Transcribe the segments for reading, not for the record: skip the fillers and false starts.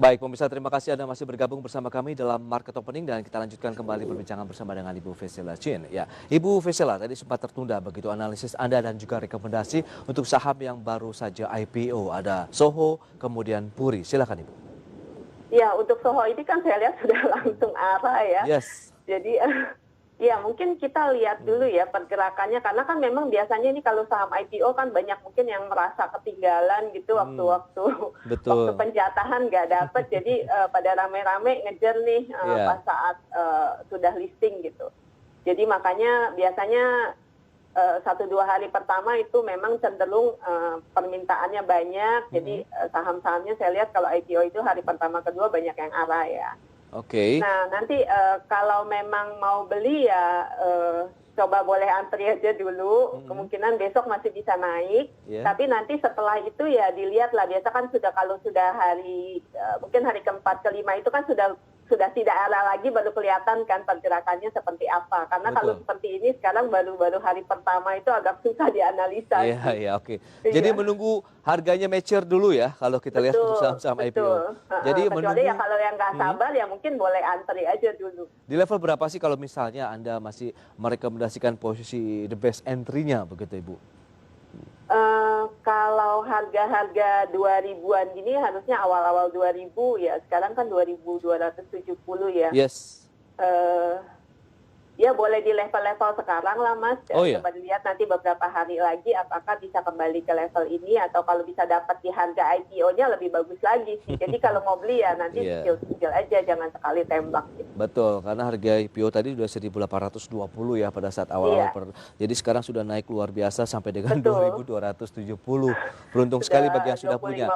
Baik, pemirsa, terima kasih Anda masih bergabung bersama kami dalam Market Opening dan kita lanjutkan kembali perbincangan bersama dengan Ibu Vesela Chin. Ya, Ibu Vesela, tadi sempat tertunda begitu analisis Anda dan juga rekomendasi untuk saham yang baru saja IPO. Ada Soho, kemudian Puri. Silakan Ibu. Ya, untuk Soho ini kan saya lihat sudah langsung arah ya. Yes. Jadi ya mungkin kita lihat dulu ya pergerakannya karena kan memang biasanya ini kalau saham IPO kan banyak mungkin yang merasa ketinggalan gitu waktu Betul. penjatahan nggak dapet jadi pada rame-rame ngejar nih pas saat sudah listing gitu. Jadi makanya biasanya 1-2 hari pertama itu memang cenderung permintaannya banyak. Jadi saham-sahamnya saya lihat kalau IPO itu hari pertama kedua banyak yang arah ya. Oke. Nah, nanti kalau memang mau beli ya coba boleh antri aja dulu. Kemungkinan besok masih bisa naik. Tapi nanti setelah itu ya dilihat lah. Biasa kan kalau sudah hari, mungkin hari keempat, kelima itu kan sudah tidak ada lagi, baru kelihatan kan pergerakannya seperti apa. Karena kalau seperti ini sekarang baru hari pertama itu agak susah dianalisa. Iya, oke. Jadi menunggu harganya mature dulu ya kalau kita lihat untuk saham-saham IPO. Jadi kecuali ya kalau yang nggak sabar ya mungkin boleh antri aja dulu. Di level berapa sih kalau misalnya Anda masih merekomendasikan posisi the best entry-nya begitu Ibu? Kalau harga-harga 2000-an gini harusnya awal-awal 2000 ya, sekarang kan 2270 ya. Yes. Ya boleh di level-level sekarang lah Mas. Coba dilihat nanti beberapa hari lagi apakah bisa kembali ke level ini atau kalau bisa dapat di harga IPO-nya lebih bagus lagi sih. Jadi kalau mau beli ya nanti kecil-kecil aja, jangan sekali tembak. Gitu. Betul, karena harga IPO tadi sudah 1.820 ya pada saat awal-awal. Jadi sekarang sudah naik luar biasa sampai dengan 2.270. Beruntung sekali bagi yang sudah punya.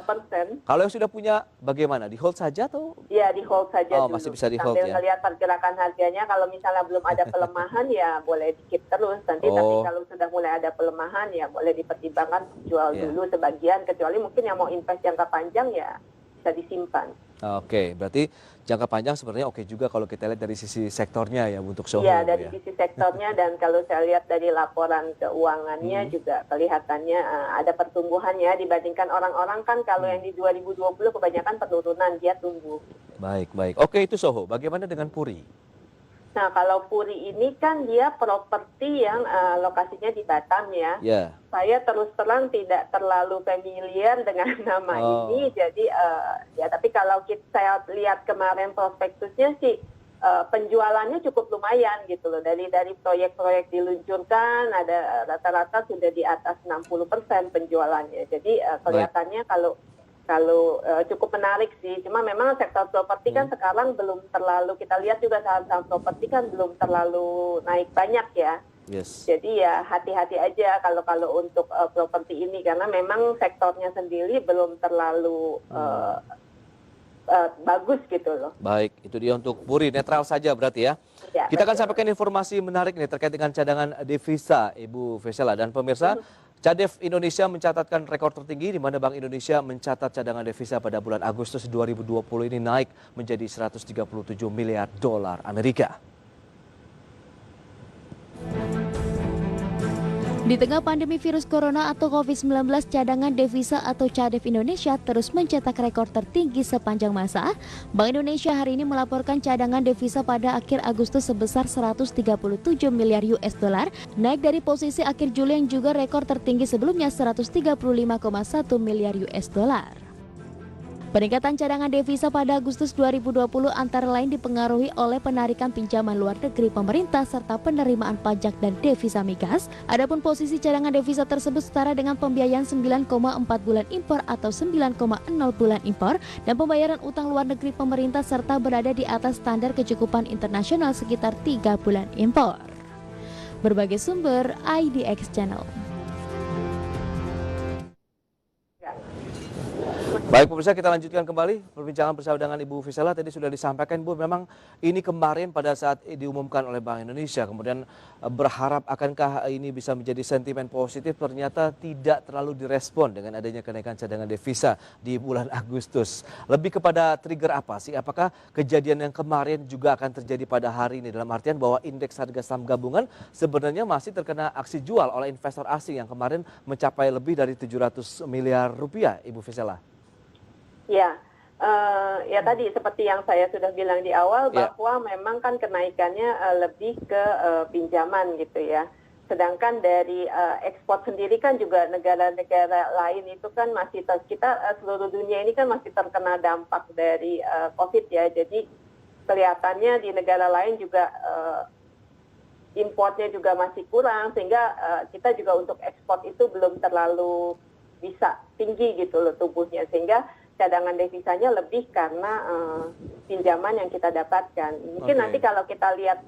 Kalau yang sudah punya bagaimana? Di hold saja atau? Iya, di hold saja dulu. Masih bisa di hold ya. Sambil melihat pergerakan harganya, kalau misalnya belum ada pelemahan ya boleh di-keep terus nanti, tapi kalau sudah mulai ada pelemahan ya boleh dipertimbangkan jual dulu sebagian, kecuali mungkin yang mau invest jangka panjang ya bisa disimpan. Oke, berarti jangka panjang sebenarnya oke juga kalau kita lihat dari sisi sektornya ya untuk Soho. Iya, dari sisi sektornya dan kalau saya lihat dari laporan keuangannya juga kelihatannya ada pertumbuhan ya dibandingkan orang-orang kan kalau yang di 2020 kebanyakan penurunan, dia tumbuh. Baik. Oke, itu Soho. Bagaimana dengan Puri? Nah, kalau Puri ini kan dia properti yang lokasinya di Batam ya. Saya terus terang tidak terlalu familiar dengan nama ini. Jadi ya tapi kalau saya lihat kemarin prospektusnya sih penjualannya cukup lumayan gitu loh. Dari proyek-proyek diluncurkan ada rata-rata sudah di atas 60% penjualannya. Jadi kelihatannya kalau cukup menarik sih, cuma memang sektor properti kan sekarang belum terlalu, kita lihat juga saham-saham properti kan belum terlalu naik banyak ya. Jadi ya hati-hati aja kalau untuk properti ini karena memang sektornya sendiri belum terlalu bagus gitu loh. Baik, itu dia untuk Puri, netral saja berarti ya. Kita akan sampaikan informasi menarik nih terkait dengan cadangan devisa Ibu Vesela dan pemirsa. Cadef Indonesia mencatatkan rekor tertinggi di mana Bank Indonesia mencatat cadangan devisa pada bulan Agustus 2020 ini naik menjadi 137 miliar dolar Amerika. Di tengah pandemi virus corona atau COVID-19, cadangan devisa atau Cadef Indonesia terus mencetak rekor tertinggi sepanjang masa. Bank Indonesia hari ini melaporkan cadangan devisa pada akhir Agustus sebesar 137 miliar US dollar, naik dari posisi akhir Juli yang juga rekor tertinggi sebelumnya 135,1 miliar US dollar. Peningkatan cadangan devisa pada Agustus 2020 antara lain dipengaruhi oleh penarikan pinjaman luar negeri pemerintah serta penerimaan pajak dan devisa migas. Adapun posisi cadangan devisa tersebut setara dengan pembiayaan 9,4 bulan impor atau 9,0 bulan impor dan pembayaran utang luar negeri pemerintah serta berada di atas standar kecukupan internasional sekitar 3 bulan impor. Berbagai sumber IDX Channel. Baik pemirsa, kita lanjutkan kembali perbincangan bersama dengan Ibu Vesela. Tadi sudah disampaikan Bu, memang ini kemarin pada saat diumumkan oleh Bank Indonesia, kemudian berharap akankah ini bisa menjadi sentimen positif, ternyata tidak terlalu direspon dengan adanya kenaikan cadangan devisa di bulan Agustus. Lebih kepada trigger apa sih? Apakah kejadian yang kemarin juga akan terjadi pada hari ini, dalam artian bahwa indeks harga saham gabungan sebenarnya masih terkena aksi jual oleh investor asing yang kemarin mencapai lebih dari 700 miliar rupiah, Ibu Vesela? Ya, Ya tadi seperti yang saya sudah bilang di awal bahwa memang kan kenaikannya lebih ke pinjaman gitu ya. Sedangkan dari ekspor sendiri kan juga negara-negara lain itu kan masih kita seluruh dunia ini kan masih terkena dampak dari COVID ya. Jadi kelihatannya di negara lain juga importnya juga masih kurang sehingga kita juga untuk ekspor itu belum terlalu bisa tinggi gitu loh tumbuhnya, sehingga cadangan devisanya lebih karena pinjaman yang kita dapatkan. Mungkin nanti kalau kita lihat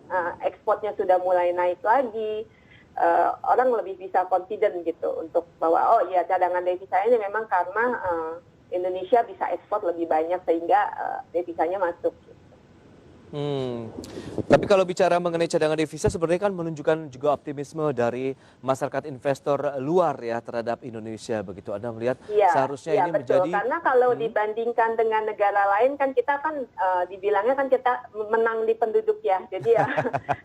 ekspornya sudah mulai naik lagi, orang lebih bisa confident gitu untuk bahwa oh iya cadangan devisanya memang karena Indonesia bisa ekspor lebih banyak sehingga devisanya masuk. Tapi kalau bicara mengenai cadangan devisa sebenarnya kan menunjukkan juga optimisme dari masyarakat investor luar ya terhadap Indonesia begitu. Anda melihat seharusnya ini betul. menjadi Karena kalau dibandingkan dengan negara lain kan kita kan dibilangnya kan kita menang di penduduk ya. Jadi ya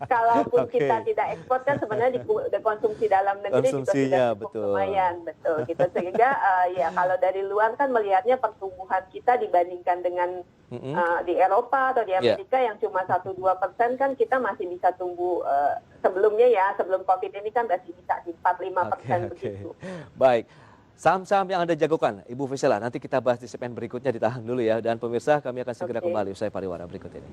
kalaupun kita tidak ekspor kan sebenarnya di konsumsi dalam negeri juga sudah cukup lumayan, betul gitu. Sehingga ya kalau dari luar kan melihatnya pertumbuhan kita dibandingkan dengan di Eropa atau di Amerika yang cuma 1-2% kan kita masih bisa tumbuh sebelumnya ya, sebelum COVID ini kan masih bisa di 4-5% begitu. Baik, saham-saham yang Anda jagokan, Ibu Vesela, nanti kita bahas di segmen berikutnya, ditahan dulu ya. Dan pemirsa, kami akan segera kembali usai pariwara berikut ini.